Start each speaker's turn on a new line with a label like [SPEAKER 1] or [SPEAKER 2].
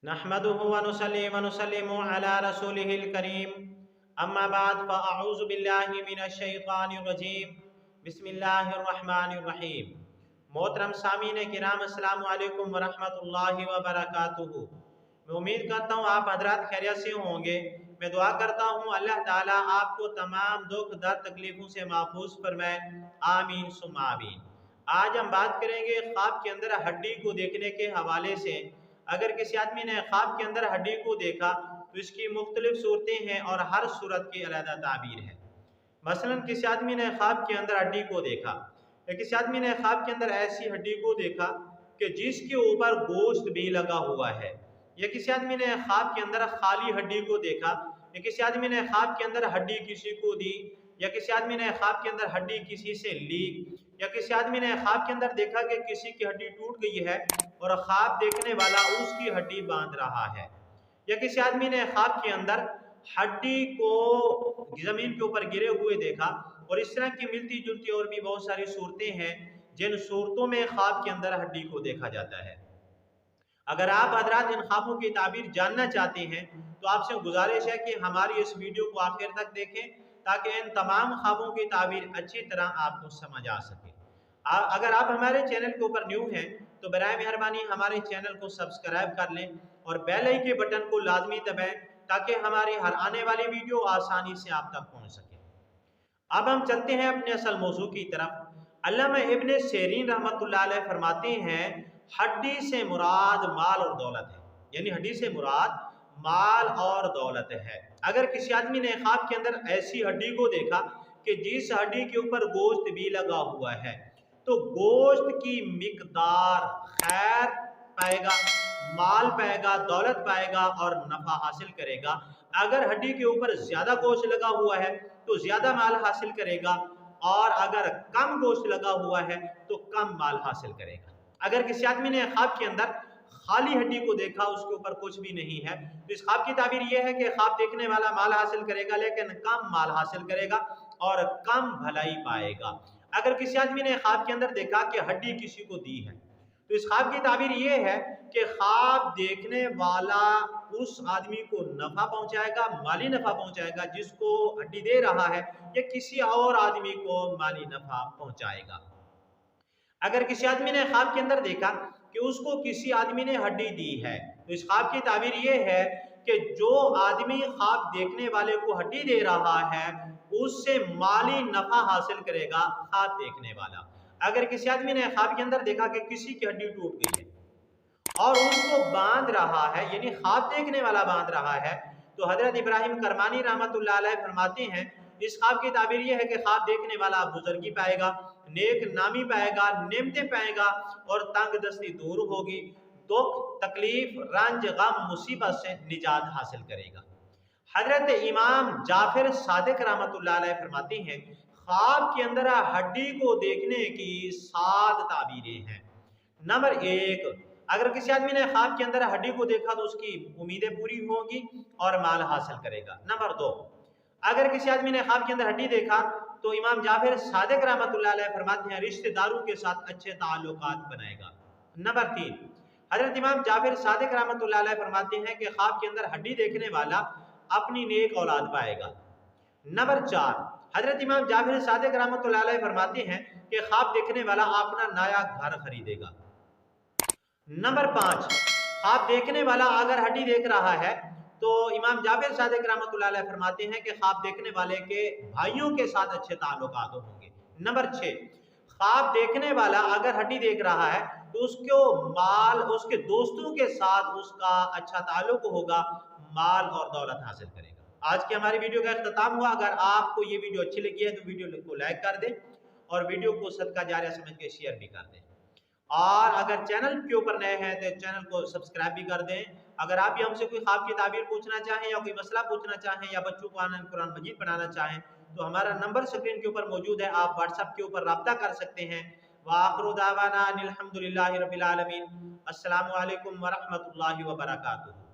[SPEAKER 1] नहमदुहु व नुसल्ली व नुसल्लिमु अला रसूलिहिल करीम अम्मा बाद फ़अऊज़ु बिल्लाहि मिनश शैतानिर रजीम बिस्मिल्लाहिर रहमानिर रहीम। मोहतरम सामीन किराम अस्सलामु अलैकुम व रहमतुल्लाहि व बरकातुहू। मैं उम्मीद करता हूँ आप हजरात खैरियत से होंगे। मैं दुआ करता हूँ अल्लाह ताला आपको तमाम दुख दर्द तकलीफ़ों से महफूज फरमाए, आमीन सुम्मा आमीन। आज हम बात करेंगे ख्वाब के अंदर हड्डी को देखने के हवाले से। अगर किसी आदमी ने ख्वाब के अंदर हड्डी को देखा तो इसकी मुख्तलिफ सूरतें हैं और हर सूरत की अलग ताबीर है। मसलन किसी आदमी ने ख्वाब के अंदर हड्डी को देखा या किसी आदमी ने ख्वाब के अंदर ऐसी हड्डी को देखा कि जिसके ऊपर गोश्त भी लगा हुआ है, या किसी आदमी ने ख्वाब के अंदर खाली हड्डी को देखा, या किसी आदमी ने ख्वाब के अंदर हड्डी किसी को दी, या किसी आदमी ने ख्वाब के अंदर हड्डी किसी से ली, या किसी आदमी ने ख्वाब के अंदर देखा कि किसी की हड्डी टूट गई है और ख्वाब देखने वाला उसकी हड्डी बांध रहा है, या किसी आदमी ने ख्वाब के अंदर हड्डी को जमीन के ऊपर गिरे हुए देखा। और इस तरह की मिलती जुलती और भी बहुत सारी सूरतें हैं जिन सूरतों में ख्वाब के अंदर हड्डी को देखा जाता है। अगर आप हजरात इन ख्वाबों की ताबीर जानना चाहते हैं तो आपसे गुजारिश है कि हमारी इस वीडियो को आखिर तक देखें ताकि इन तमाम ख्वाबों की ताबीर अच्छी तरह आपको समझ आ सके। अगर आप हमारे चैनल के ऊपर न्यू हैं तो बराए मेहरबानी हमारे चैनल को सब्सक्राइब कर लें और बेल आइकन के बटन को लाजमी दबाएं ताकि हमारी हर आने वाली वीडियो आसानी से आप तक पहुंच सके। अब हम चलते हैं अपने असल मौजू की तरफ। अल्लामा इब्न सीरीन रहमतुल्लाह अलैह फरमाते हैं हड्डी से मुराद माल और दौलत है, यानी हड्डी से मुराद माल और दौलत है। अगर किसी आदमी ने ख्वाब के अंदर ऐसी हड्डी को देखा कि जिस हड्डी के ऊपर गोश्त भी लगा हुआ है तो गोश्त की मिकदार खैर पाएगा, माल पाएगा, दौलत पाएगा और नफा हासिल करेगा। अगर हड्डी के ऊपर ज्यादा गोश्त लगा हुआ है तो ज्यादा माल हासिल करेगा, और अगर कम गोश्त लगा हुआ है तो कम माल हासिल करेगा। अगर किसी आदमी ने ख्वाब के अंदर खाली हड्डी को देखा, उसके ऊपर कुछ भी नहीं है, तो इस ख्वाब की ताबीर यह है कि ख्वाब देखने वाला माल हासिल करेगा लेकिन कम माल हासिल करेगा और कम भलाई पाएगा। अगर किसी आदमी ने ख्वाब के अंदर देखा कि हड्डी किसी को दी है तो इस ख्वाब की ताबीर यह है कि ख्वाब देखने वाला उस आदमी को नफा पहुंचाएगा, माली नफा पहुंचाएगा जिसको हड्डी दे रहा है, या किसी और आदमी को माली नफा पहुंचाएगा। अगर किसी आदमी ने ख्वाब के अंदर देखा कि उसको किसी आदमी ने हड्डी दी है तो इस ख्वाब की ताबीर यह है कि जो आदमी ख्वाब देखने वाले को हड्डी दे रहा है उससे माली नफा हासिल करेगा ख्वाब देखने वाला। अगर किसी आदमी ने ख्वाब के अंदर देखा कि किसी की हड्डी टूट गई है और उसको बांध रहा है, यानी ख्वाब देखने वाला बांध रहा है, तो हजरत इब्राहिम करमानी रहमतुल्लाह अलैह फरमाते हैं इस ख्वाब की ताबीर यह है कि ख्वाब देखने वाला बुजुर्गी पाएगा, नेक नामी पाएगा, नेमतें पाएगा और तंग दस्ती दूर होगी, दुख तकलीफ रंज गम मुसीबत से निजात हासिल करेगा। हजरत इमाम जाफिर सादिक रहमतुल्लाह अलैह फरमाते हैं ख्वाब के अंदर हड्डी को देखने की 7 ताबीरें हैं। नंबर 1, अगर किसी आदमी ने ख्वाब के अंदर हड्डी को देखा तो उसकी उम्मीदें पूरी होंगी और माल हासिल करेगा। नंबर 2, अगर किसी आदमी ने ख्वाब के अंदर हड्डी देखा तो इमाम जाफिर सादिक रहमतुल्लाह अलैह फरमाते हैं रिश्तेदारों के साथ अच्छे ताल्लुकात बनाएगा। नंबर 3, हजरत इमाम जाफिर सादिक रहमतुल्लाह अलैह फरमाते हैं कि ख्वाब के अंदर हड्डी देखने वाला अपनी नेक औलाद पाएगा। नंबर 4, हजरत इमाम जाफिर सादिक रहमतुल्लाह अलैह फरमाते हैं कि ख्वाब देखने वाला अपना नया घर खरीदेगा। नंबर 5, ख्वाब देखने वाला अगर हड्डी देख रहा है तो इमाम जाफिर सादिक रहमतुल्लाह अलैह फरमाते हैं कि ख्वाब देखने वाले के भाइयों के साथ अच्छे ताल्लुकात होंगे। नंबर 6, ख्वाब देखने वाला अगर हड्डी देख रहा है तो उसको माल, उसके दोस्तों के साथ उसका अच्छा ताल्लुक होगा, माल और दौलत हासिल करेगा। आज की हमारी वीडियो का इख्तिताम हुआ। अगर आपको ये वीडियो अच्छी लगी है तो वीडियो को लाइक कर दें और वीडियो को सदका जारिया समझ के शेयर भी कर दें, और अगर चैनल के ऊपर नए हैं तो चैनल को सब्सक्राइब भी कर दें। अगर आप भी हमसे कोई ख्वाब की ताबीर पूछना चाहें या कोई मसला पूछना चाहें या बच्चों को कुरान मजीद पढ़ाना चाहें तो हमारा नंबर स्क्रीन के ऊपर मौजूद है, आप व्हाट्सएप के ऊपर राब्ता कर सकते हैं। वाखिरु दावाना अनिल हम्दुलिल्लाहि रब्बिल आलमीन। अस्सलामु अलैकुम व रहमतुल्लाहि व बरकातुहू।